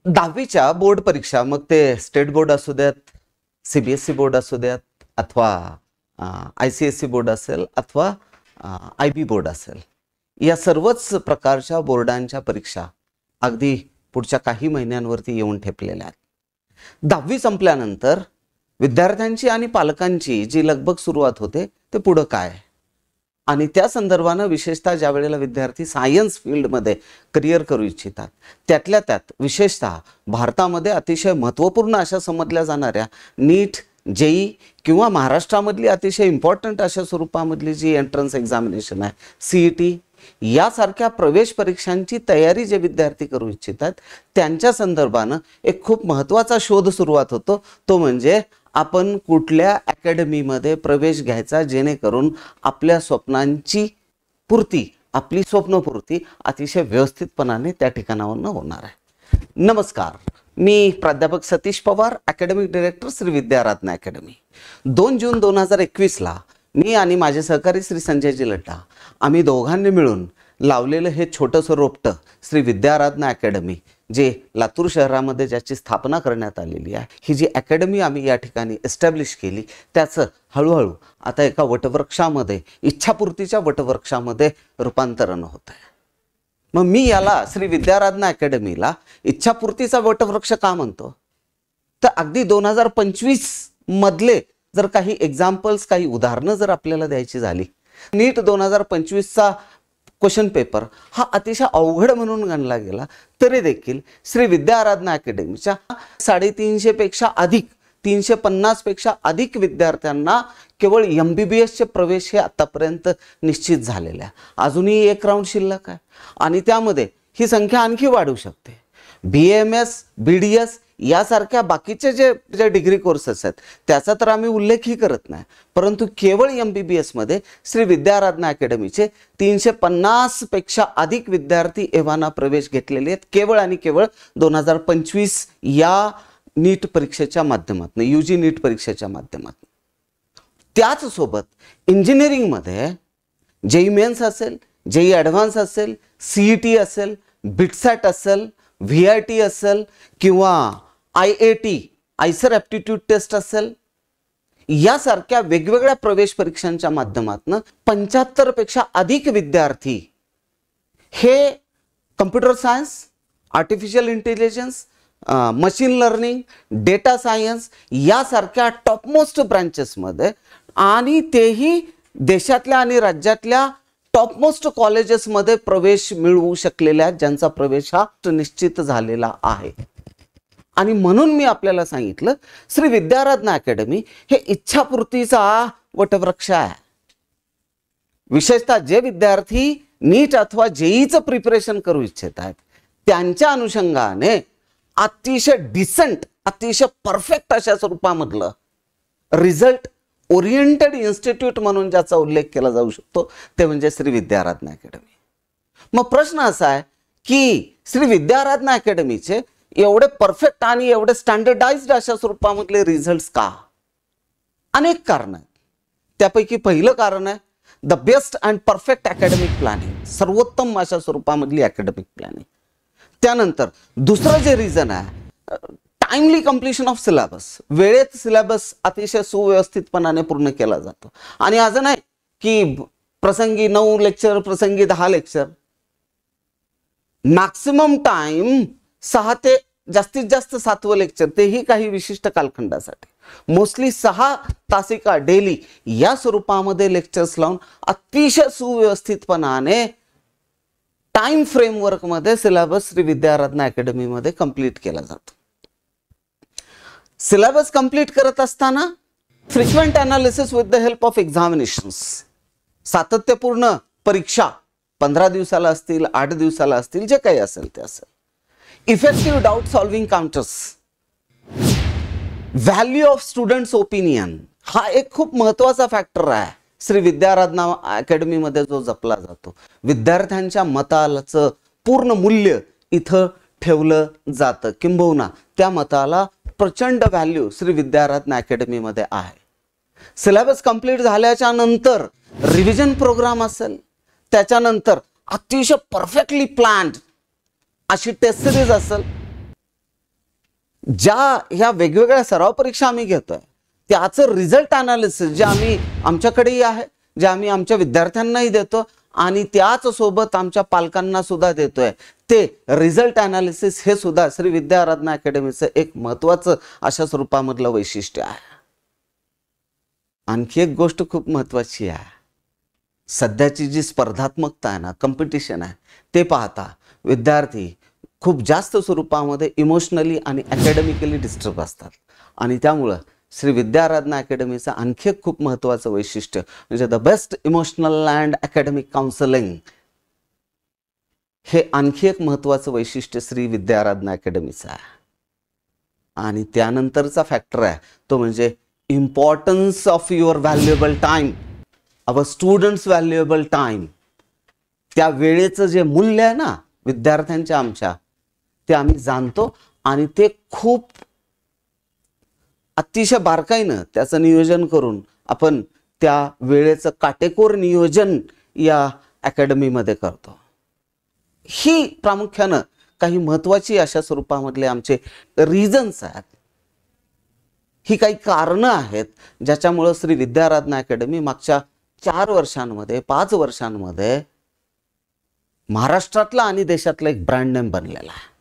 10वीच्या board परीक्षा, मग ते स्टेट बोर्ड असू द्यात, CBSE बोर्ड असू द्यात, अथवा ICSE बोर्ड असेल, अथवा IB बोर्ड असेल, या सर्वच प्रकारच्या बोर्डांच्या परीक्षा अगदी पुढच्या काही महिन्यांवरती येऊन ठेपलेल्या आहेत. 10वी संपल्यानंतर विद्यार्थ्यांची आणि पालकांची जी लगबग सुरुवात होते ते पुढं काय, आणि त्या संदर्भानं विशेषतः ज्या वेळेला विद्यार्थी सायन्स फील्डमध्ये करिअर करू इच्छितात, त्यातल्या त्यात विशेषतः भारतामध्ये अतिशय महत्त्वपूर्ण अशा समजल्या जाणाऱ्या नीट, JEE किंवा महाराष्ट्रामधली अतिशय इम्पॉर्टंट अशा स्वरूपामधली जी एंट्रन्स एक्झामिनेशन आहे, CET, यासारख्या प्रवेश परीक्षांची तयारी जे विद्यार्थी करू इच्छितात त्यांच्या संदर्भानं एक खूप महत्त्वाचा शोध सुरुवात होतो. तो म्हणजे आपण कुठल्या अकॅडमीमध्ये प्रवेश घ्यायचा जेणेकरून आपल्या स्वप्नांची पूर्ती, आपली स्वप्नपूर्ती अतिशय व्यवस्थितपणाने त्या ठिकाणावरून होणार आहे. नमस्कार, मी प्राध्यापक Satish Pawar, academic director Shri Vidyaradhana Academy. 2 जून 2021ला मी आणि माझे सहकारी श्री संजयजी लड्डा आम्ही दोघांनी मिळून लावलेलं हे छोटंसं रोपटं श्री विद्याराधना अकॅडमी, जे लातूर शहरामध्ये ज्याची स्थापना करण्यात आलेली आहे, ही जी अकॅडमी आम्ही या ठिकाणी एस्टॅब्लिश केली, त्याचं हळूहळू आता एका वटवृक्षामध्ये, इच्छापूर्तीच्या वटवृक्षामध्ये रूपांतरण होत आहे. मग मी याला श्री विद्याराधना अकॅडमीला इच्छापूर्तीचा वटवृक्ष का म्हणतो, तर अगदी 2025 मधले जर काही एक्झाम्पल्स, काही उदाहरणं जर आपल्याला द्यायची झाली, नीट 2025चा क्वेश्चन पेपर हा अतिशय अवघड म्हणून गणला गेला तरी देखील श्री विद्याराधना अकॅडमीच्या 350 पेक्षा अधिक, 350 पेक्षा अधिक विद्यार्थ्यांना केवळ MBBS चे प्रवेश हे आतापर्यंत निश्चित झालेले आहे. अजूनही एक राऊंड शिल्लक आहे आणि त्यामध्ये ही संख्या आणखी वाढू शकते. BAMS, BDS यासारख्या बाकीचे जे डिग्री कोर्सेस आहेत त्याचा तर आम्ही उल्लेखही करत नाही, परंतु केवळ MBBS मध्ये श्री विद्याराधना अकॅडमीचे 350 पेक्षा अधिक विद्यार्थी एव्हाना प्रवेश घेतलेले आहेत, केवळ आणि केवळ 2025 या नीट परीक्षेच्या माध्यमातून, UG नीट परीक्षेच्या माध्यमातून. त्याच सोबत इंजिनिअरिंगमध्ये JEE मेन्स असेल, JEE ॲडव्हान्स असेल, CET असेल, BITSAT असेल, VIT असेल किंवा IAT, आयसर ॲप्टिट्यूड टेस्ट असेल, यासारख्या वेगवेगळ्या प्रवेश परीक्षांच्या माध्यमातून 75 पेक्षा अधिक विद्यार्थी हे computer science, artificial intelligence, machine learning, data science यासारख्या टॉपमोस्ट ब्रांचेसमध्ये, आणि तेही देशातल्या आणि राज्यातल्या टॉपमोस्ट कॉलेजेसमध्ये प्रवेश मिळवू शकलेल्या, ज्यांचा प्रवेश हा निश्चित झालेला आहे. आणि म्हणून मी आपल्याला सांगितलं श्री विद्याराधना अकॅडमी हे इच्छापूर्तीचा वटवृक्ष आहे. विशेषतः जे विद्यार्थी नीट अथवा JEEचं प्रिपरेशन करू इच्छित आहेत त्यांच्या अनुषंगाने अतिशय डिसेंट, अतिशय परफेक्ट अशा स्वरूपामधलं रिझल्ट ओरिएंटेड इन्स्टिट्यूट म्हणून ज्याचा उल्लेख केला जाऊ शकतो ते म्हणजे श्री विद्याराधना अकॅडमी. मग प्रश्न असा आहे की श्री विद्याराधना अकॅडमीचे एवढे परफेक्ट आणि एवढे स्टँडर्डाइज्ड अशा स्वरूपामधले रिझल्ट्स का? अनेक कारण आहेत. त्यापैकी पहिलं कारण आहे the best and perfect academic planning, सर्वोत्तम अशा स्वरूपामधली अकॅडमिक प्लॅनिंग. त्यानंतर दुसरं जे रिझन आहे टाइमली कंप्लीशन ऑफ सिलेबस, वेळेत सिलेबस अतिशय सुव्यवस्थितपणाने पूर्ण केला जातो. आणि असं नाही की प्रसंगी 9 लेक्चर, प्रसंगी 10 लेक्चर, मॅक्सिमम टाइम 6 ते जास्तीत जास्त 7वं लेक्चर, तेही काही विशिष्ट कालखंडासाठी, मोस्टली 6 तासिका डेली या स्वरूपामध्ये लेक्चर्स लावून अतिशय सुव्यवस्थितपणाने टाइम फ्रेमवर्क मध्ये सिलेबस श्री विद्याराधना अकॅडमी मध्ये कंप्लीट केला जातो. सिलेबस कंप्लीट करत असताना frequent analysis with the help of examinations, सातत्यपूर्ण परीक्षा 15 दिवसाला असतील, 8 दिवसाला असतील, जे काही असेल ते असेल. Effective doubt solving counters, value of students opinion, हा एक खूप महत्वाचा फॅक्टर आहे श्री विद्याराधना अकॅडमी मध्ये जो जपला जातो. विद्यार्थ्यांच्या मताचं पूर्ण मूल्य इथं ठेवलं जातं, किंबहुना त्या मताला प्रचंड व्हॅल्यू श्री विद्याराधना अकॅडमी मध्ये आहे. सिलेबस कंप्लीट झाल्याच्या नंतर रिव्हिजन प्रोग्राम असेल, त्याच्यानंतर अतिशय परफेक्टली प्लॅन्ड अशी टेस्ट सिरीज असेल, ज्या ह्या वेगवेगळ्या सराव परीक्षा आम्ही घेतोय त्याचं रिझल्ट अनालिसिस जे आम्ही आमच्याकडेही आहे, जे आम्ही आमच्या विद्यार्थ्यांनाही देतो आणि त्याच सोबत आमच्या पालकांना सुद्धा देतोय, ते रिझल्ट अनालिसिस हे सुद्धा श्री विद्या आराधना अकॅडमीचं एक महत्त्वाचं अशा स्वरूपामधलं वैशिष्ट्य आहे. आणखी एक गोष्ट खूप महत्त्वाची आहे, सध्याची जी स्पर्धात्मकता आहे ना, कॉम्पिटिशन आहे, ते पाहता विद्यार्थी खूप जास्त स्वरूपामध्ये इमोशनली आणि अकॅडमिकली डिस्टर्ब असतात आणि त्यामुळं श्री विद्या आराधना अकॅडमीचं आणखी एक खूप महत्त्वाचं वैशिष्ट्य म्हणजे the best emotional and academic counselling, हे आणखी एक महत्त्वाचं वैशिष्ट्य श्री विद्या आराधना अकॅडमीचं आहे. आणि त्यानंतरचा फॅक्टर आहे तो म्हणजे importance of your valuable time, our students valuable time. त्या वेळेचं जे मूल्य आहे ना विद्यार्थ्यांच्या आमच्या, ते आम्ही जाणतो आणि ते खूप अतिशय बारकाईनं त्याचं नियोजन करून आपण त्या वेळेचं काटेकोर नियोजन या अकॅडमीमध्ये करतो. ही प्रामुख्यानं काही महत्त्वाची अशा स्वरूपामधले आमचे रिझन्स आहेत, ही काही कारणं आहेत ज्याच्यामुळं श्री विद्या आराधना अकॅडमी मागच्या 4 वर्षांमध्ये 5 वर्षांमध्ये महाराष्ट्रातला आणि देशातला एक ब्रँड नेम बनलेला आहे.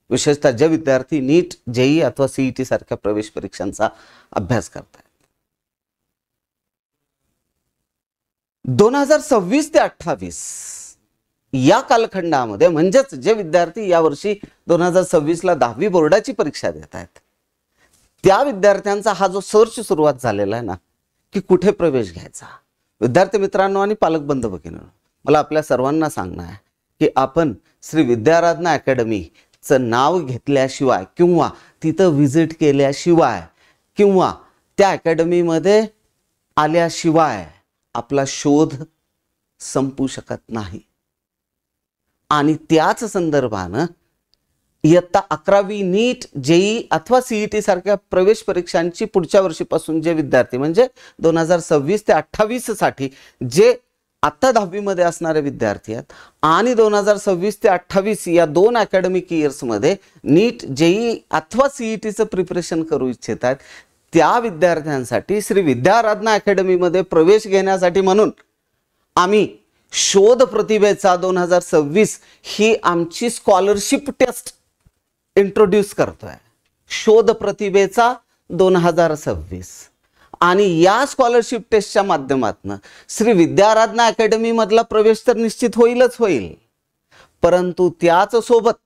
विशेषतः जे विद्यार्थी नीट, जेई अथवा सीईटी सारख्या प्रवेश परीक्षांचा अभ्यास करतात. 2026 ते 28 या कालखंडामध्ये म्हणजेच जे विद्यार्थी यावर्षी 2026ला 10वी बोर्डाची परीक्षा देत आहेत त्या विद्यार्थ्यांचा हा जो सर्च सुरुवात झालेला आहे ना की कुठे प्रवेश घ्यायचा, विद्यार्थी मित्रांनो आणि पालक बंधू भगिनींनो, मला आपल्या सर्वांना सांगणं आहे की आपण श्री विद्या आराधना अकॅडमीचं नाव घेतल्याशिवाय किंवा तिथं व्हिजिट केल्याशिवाय किंवा त्या अकॅडमीमध्ये आल्याशिवाय आपला शोध संपू शकत नाही. आणि त्याच संदर्भानं इयत्ता 11वी नीट, जेई अथवा सीईटी सारख्या प्रवेश परीक्षांची पुढच्या वर्षीपासून जे विद्यार्थी म्हणजे 2026 ते 28 साठी जे आता 10वी मध्ये असणारे विद्यार्थी आहेत आणि 2026 ते 28 या 2 अकॅडमिक इयर्समध्ये नीट, जेई अथवा सीईटीचं प्रिपरेशन करू इच्छित आहेत त्या विद्यार्थ्यांसाठी श्री विद्या आराधना अकॅडमीमध्ये प्रवेश घेण्यासाठी म्हणून आम्ही शोध प्रतिभेचा 2026 ही आमची स्कॉलरशिप टेस्ट इंट्रोड्यूस करतोय. शोध प्रतिभेचा 2026 आणि या स्कॉलरशिप टेस्टच्या माध्यमातून श्री विद्या आराधना अकॅडमी मधला प्रवेश तर निश्चित होईलच होईल, परंतु त्याच सोबत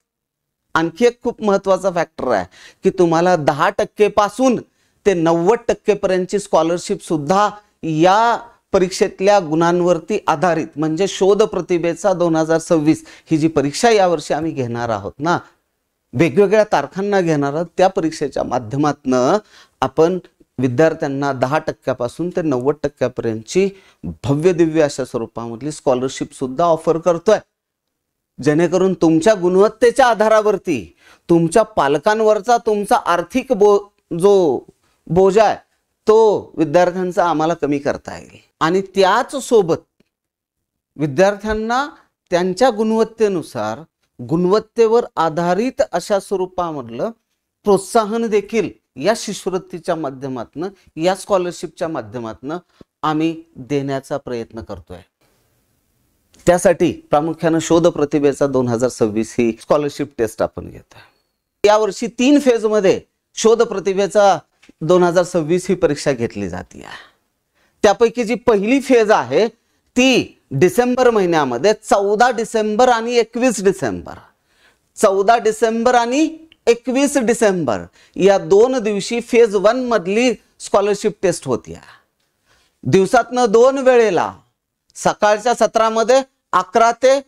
आणखी एक खूप महत्त्वाचा फॅक्टर आहे की तुम्हाला 10% पासून ते 90% पर्यंतची स्कॉलरशिप सुद्धा या परीक्षेतल्या गुणांवरती आधारित म्हणजे शोध प्रतिभेचा 2026 ही जी परीक्षा यावर्षी आम्ही घेणार आहोत ना, वेगवेगळ्या तारखांना घेणार आहोत, त्या परीक्षेच्या माध्यमातून आपण विद्यार्थ्यांना 10% पासून ते 90% पर्यंतची भव्य दिव्य अशा स्वरूपामधली स्कॉलरशिप सुद्धा ऑफर करतोय, जेणेकरून तुमच्या गुणवत्तेच्या आधारावरती तुमच्या पालकांवरचा तुमचा आर्थिक जो बोजा आहे तो विद्यार्थ्यांचा आम्हाला कमी करता येईल. आणि त्याच सोबत विद्यार्थ्यांना त्यांच्या गुणवत्तेनुसार गुणवत्तेवर आधारित अशा स्वरूपामधलं प्रोत्साहन देखील या शिष्यवृत्तीच्या माध्यमातून, या स्कॉलरशिपच्या माध्यमातून आम्ही देण्याचा प्रयत्न करतोय. त्यासाठी प्रामुख्याने शोध प्रतिभेचा 2026 ही स्कॉलरशिप टेस्ट आपण घेतोय. यावर्षी 3 फेजमध्ये शोध प्रतिभेचा 2026 ही परीक्षा घेतली जाते. त्यापैकी जी पहिली फेज आहे ती डिसेंबर महिन्यामध्ये 14 डिसेंबर आणि 21 डिसेंबर 14 डिसेंबर आणि 21 डिसेंबर या 2 दिवशी फेज 1 मधली स्कॉलरशिप टेस्ट होती. दिवसातनं 2 वेळेला सकाळच्या सत्रामध्ये 11 ते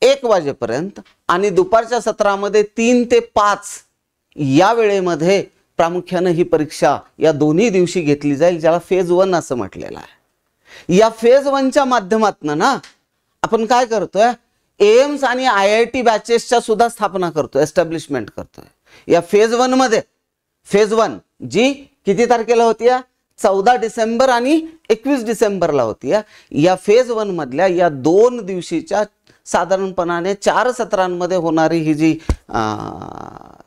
1 वाजेपर्यंत आणि दुपारच्या सत्रामध्ये 3 ते 5 या वेळेमध्ये प्रामुख्याने ही परीक्षा या दोन्ही दिवशी घेतली जाईल, ज्याला फेज 1 असं म्हटलेलं आहे. या फेज 1च्या माध्यमातून ना आपण काय करतोय, एम्स आणि IIT बॅचेसच्या सुद्धा स्थापना करतोय, एस्टॅब्लिशमेंट करतोय. या फेज 1 मध्ये फेज 1 जी किती तारखेला होती, 14 डिसेंबर आणि 21 डिसेंबरला होती. या फेज 1 मधल्या या 2 दिवशीच्या साधारणपणाने 4 सत्रांमध्ये होणारी ही जी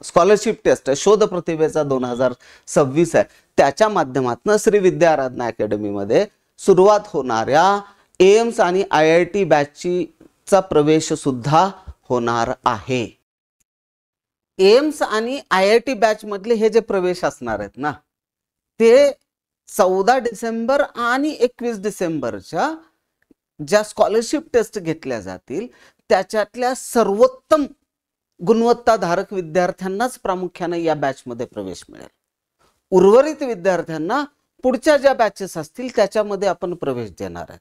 स्कॉलरशिप टेस्ट आहे, शोध प्रतिभेचा 2026 आहे, त्याच्या माध्यमातून श्री विद्या आराधना अकॅडमीमध्ये सुरुवात होणाऱ्या एम्स आणि IIT बॅचचा प्रवेश सुद्धा होणार आहे. एम्स आणि IIT बॅच मधले हे जे प्रवेश असणार आहेत ना, ते 14 डिसेंबर आणि 21 डिसेंबरच्या ज्या स्कॉलरशिप टेस्ट घेतल्या जातील त्याच्यातल्या सर्वोत्तम गुणवत्ताधारक विद्यार्थ्यांनाच प्रामुख्याने या बॅच मध्ये प्रवेश मिळेल. उर्वरित विद्यार्थ्यांना पुढच्या ज्या बॅचेस असतील त्याच्यामध्ये आपण प्रवेश देणार आहे.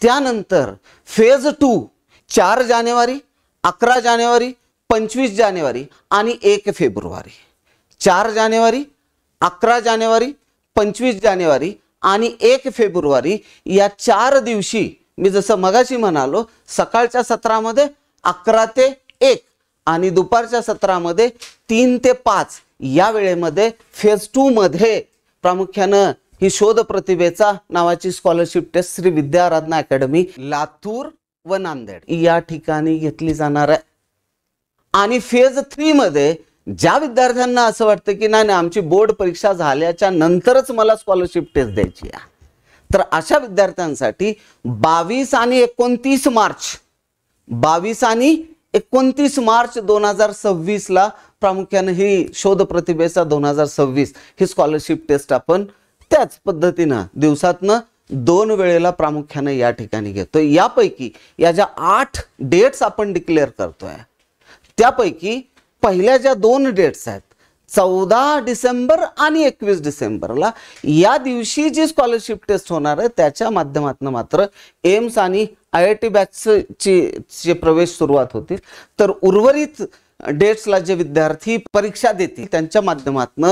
त्यानंतर फेज 2 4 जानेवारी, 11 जानेवारी, 25 जानेवारी आणि 1 फेब्रुवारी. 4 जानेवारी, 11 जानेवारी, 25 जानेवारी आणि 1 फेब्रुवारी या 4 दिवशी मी जसं मगाशी म्हणालो, सकाळच्या सत्रामध्ये 11 ते 1 आणि दुपारच्या सत्रामध्ये 3 ते 5 या वेळेमध्ये फेज 2 मध्ये प्रामुख्यानं ही शोध प्रतिभेचा नावाची स्कॉलरशिप टेस्ट श्री विद्या आराधना अकॅडमी लातूर व नांदेड या ठिकाणी घेतली जाणार आहे. आणि फेज 3 मध्ये ज्या विद्यार्थ्यांना असं वाटतं की नाही आमची बोर्ड परीक्षा झाल्याच्या नंतरच मला स्कॉलरशिप टेस्ट द्यायची आहे, तर अशा विद्यार्थ्यांसाठी 22 आणि 29 मार्च 2026 ला प्रामुख्याने ही शोध प्रतिभेचा 2026 ही स्कॉलरशिप टेस्ट आपण त्याच पद्धतीनं दिवसातनं 2 वेळेला प्रामुख्याने या ठिकाणी घेतोय. यापैकी या ज्या 8 डेट्स आपण डिक्लेअर करतोय त्यापैकी पहिल्या ज्या 2 डेट्स आहेत 14 डिसेंबर आणि 21 डिसेंबरला या दिवशी जी स्कॉलरशिप टेस्ट होणार आहे त्याच्या माध्यमातून मात्र एम्स आणि IIT बॅचचे प्रवेश सुरुवात होतील. तर उर्वरित डेट्सला जे विद्यार्थी परीक्षा देतील त्यांच्या माध्यमातून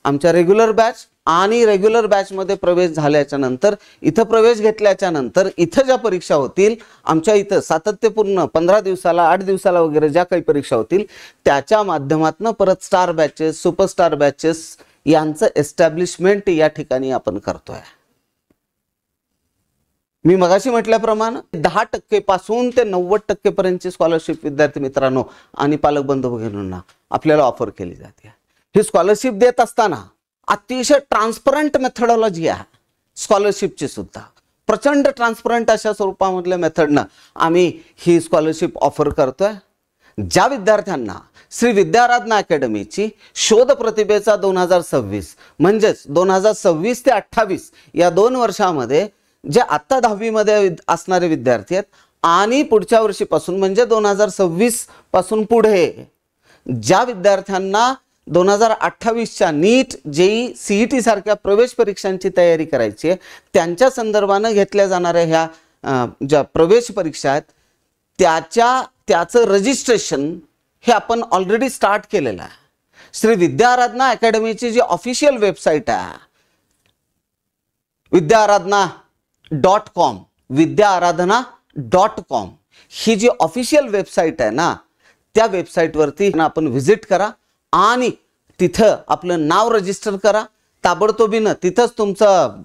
आमच्या रेग्युलर बॅच आणि रेग्युलर बॅच मध्ये प्रवेश झाल्याच्या नंतर इथं प्रवेश घेतल्याच्या नंतर इथं ज्या परीक्षा होतील आमच्या इथं सातत्यपूर्ण 15 दिवसाला 8 दिवसाला वगैरे ज्या काही परीक्षा होतील त्याच्या माध्यमातून परत स्टार बॅचेस, सुपरस्टार बॅचेस यांचं एस्टॅब्लिशमेंट या ठिकाणी आपण करतोय. मी मगाशी म्हटल्याप्रमाणे 10% पासून ते 90% पर्यंतची स्कॉलरशिप विद्यार्थी मित्रांनो आणि पालक बंधू भगिनींना आपल्याला ऑफर केली जाते. ही स्कॉलरशिप देत असताना अतिशय ट्रान्सपरंट मेथडॉलॉजी आहे स्कॉलरशिपची सुद्धा. प्रचंड ट्रान्सपरंट अशा स्वरूपामधल्या मेथडनं आम्ही ही स्कॉलरशिप ऑफर करतोय. ज्या विद्यार्थ्यांना श्री विद्या आराधना अकॅडमीची शोध प्रतिभेचा 2026 म्हणजेच 2026 ते 28 या 2 वर्षामध्ये जे आता 10वी मध्ये असणारे विद्यार्थी आहेत आणि पुढच्या वर्षीपासून म्हणजे 2026 पासून पुढे ज्या विद्यार्थ्यांना 2028च्या नीट, JEE, CET सारख्या प्रवेश परीक्षांची तयारी करायची आहे त्यांच्या संदर्भाने घेतल्या जाणाऱ्या ह्या ज्या प्रवेश परीक्षा आहेत त्याचं रजिस्ट्रेशन हे आपण ऑलरेडी स्टार्ट केलेलं आहे. श्री विद्या आराधना अकॅडमीची जी ऑफिशियल वेबसाईट आहे विद्याआराधना.com ही जी ऑफिशियल वेबसाईट आहे ना त्या वेबसाईटवरती आपण व्हिजिट करा आणि तिथं आपलं नाव रजिस्टर करा. ताबडतोबीनं तिथंच तुमचं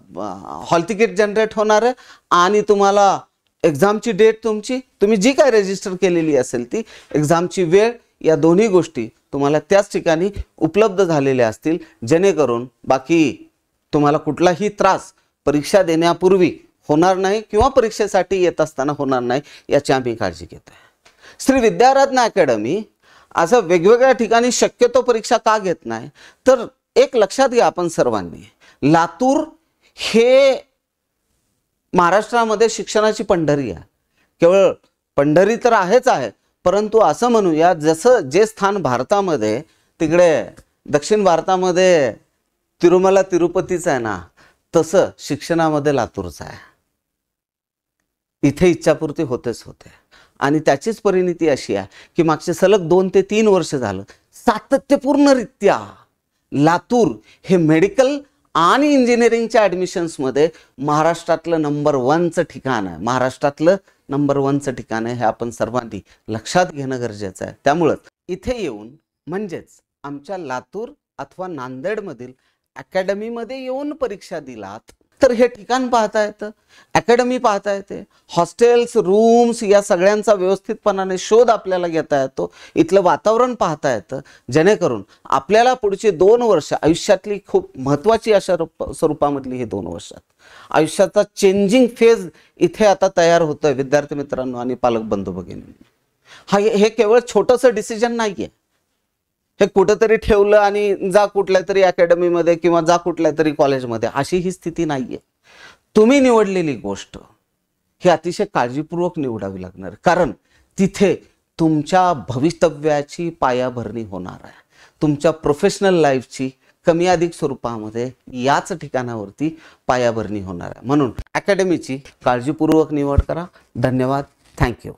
हॉल तिकीट जनरेट होणार आहे आणि तुम्हाला एक्झामची डेट तुम्ही जी काय रजिस्टर केलेली असेल ती एक्झामची वेळ या दोन्ही गोष्टी तुम्हाला त्याच ठिकाणी उपलब्ध झालेल्या असतील जेणेकरून बाकी तुम्हाला कुठलाही त्रास परीक्षा देण्यापूर्वी होणार नाही किंवा परीक्षेसाठी येत असताना होणार नाही याची आम्ही काळजी घेतोय. श्री विद्या आराधना अकॅडमी असं वेगवेगळ्या ठिकाणी शक्यतो परीक्षा का घेत नाही तर एक लक्षात घ्या आपण सर्वांनी, लातूर हे महाराष्ट्रामध्ये शिक्षणाची पंढरी आहे. केवळ पंढरी तर आहेच आहे, परंतु असं म्हणूया जसं जे स्थान भारतामध्ये तिकडे दक्षिण भारतामध्ये तिरुमला तिरुपतीच आहे ना, तसं शिक्षणामध्ये लातूरचं आहे. इथे इच्छापूर्ती होतेच होते आणि त्याचीच परिणिती अशी आहे की मागचे सलग 2 ते 3 वर्ष झालं सातत्यपूर्णरित्या लातूर हे मेडिकल आणि इंजिनिअरिंगच्या ॲडमिशन्समध्ये महाराष्ट्रातलं नंबर 1चं ठिकाण आहे. महाराष्ट्रातलं नंबर 1चं ठिकाण आहे हे आपण सर्वांनी लक्षात घेणं गरजेचं आहे. त्यामुळं इथे येऊन म्हणजेच आमच्या लातूर अथवा नांदेडमधील अकॅडमीमध्ये येऊन परीक्षा दिलात तर हे ठिकाण पाहता येतं, अकॅडमी पाहता येते, हॉस्टेल्स, रूम्स या सगळ्यांचा व्यवस्थितपणाने शोध आपल्याला घेता येतो, इथलं वातावरण पाहता येतं, जेणेकरून आपल्याला पुढची 2 वर्ष आयुष्यातली खूप महत्त्वाची अशा स्वरूपामधली ही 2 वर्षात आयुष्याचा चेंजिंग फेज इथे आता तयार होतोय विद्यार्थी मित्रांनो आणि पालक बंधू भगिनींनो. हे केवळ छोटंसं डिसिजन नाहीये. हे कुठंतरी ठेवलं आणि जा कुठल्या तरी अकॅडमीमध्ये किंवा जा कुठल्या तरी कॉलेजमध्ये, अशी ही स्थिती नाहीये. तुम्ही निवडलेली गोष्ट ही अतिशय काळजीपूर्वक निवडावी लागणार, कारण तिथे तुमच्या भवितव्याची पायाभरणी होणार आहे. तुमच्या प्रोफेशनल लाईफची कमी अधिक स्वरूपामध्ये याच ठिकाणावरती पायाभरणी होणार आहे. म्हणून अकॅडमीची काळजीपूर्वक निवड करा. धन्यवाद. थँक्यू.